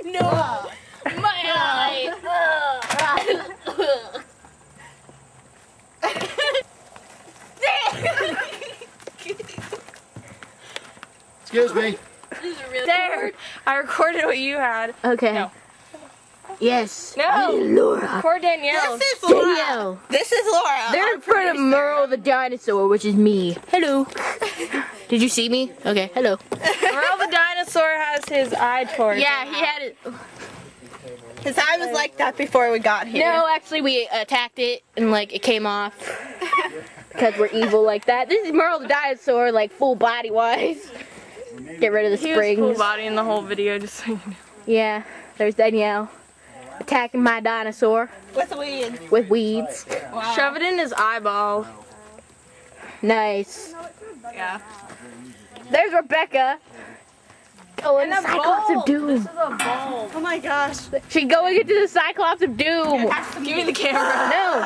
No! My eye! Excuse me. There! I recorded what you had. Okay. No. Yes. No! Laura. Poor Danielle. This is Laura. Danielle. This is Laura. They're in front of Merle the dinosaur, which is me. Hello. Did you see me? Okay, hello. Merle the dinosaur has his eye torn. Yeah, he had it. His eye was like that before we got here. No, actually, we attacked it and like it came off because we're evil like that. This is Merle the dinosaur, like full body wise. Get rid of the He was springs. full body in the whole video, just so you know. Yeah, there's Danielle attacking my dinosaur With weeds. with weeds. Wow. Shove it in his eyeball. Nice. Yeah. There's Rebecca. Going to Cyclops of Doom. This is a bowl. Oh my gosh. She's going into the Cyclops of Doom. Give me the camera. No.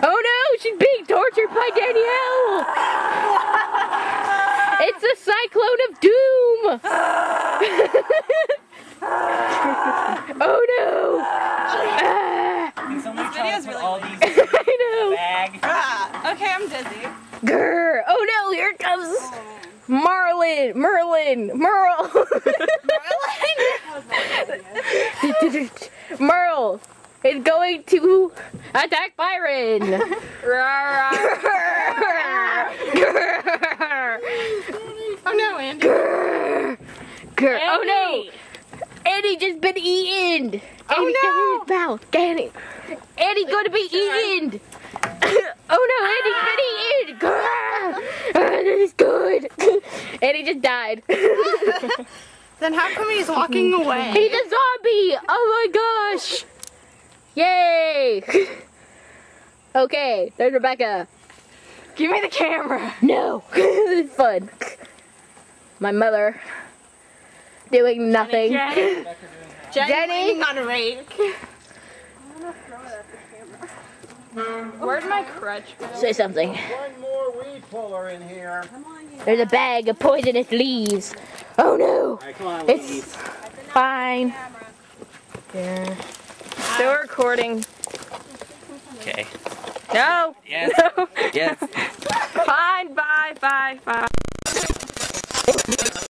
Oh no, she's being tortured by Danielle. It's a Cyclone of Doom. Oh no. This video's really all these I know. bag. Okay, I'm dizzy. Grr. Oh no, here comes Merle. Merle is going to attack Byron. Oh no, Andy. Grr. Oh no. Andy just been eaten. Andy, get in his mouth. Get it. Andy's going to be eaten. Oh no, Andy's been eaten. Grr. This is good. Andy just died. Then how come he's walking away? He's a zombie. Oh my gosh. Yay. Okay, there's Rebecca. Give me the camera. No. This is fun. My mother doing nothing. Jenny. Jenny? on a rake. Where's my crutch? Say something. One more weed puller in here. There's a bag of poisonous leaves. Oh no. All right, come on, It's leave. fine. Yeah. Still recording. Okay. No. Yes. No. Yes. Fine. Bye. Bye. Bye.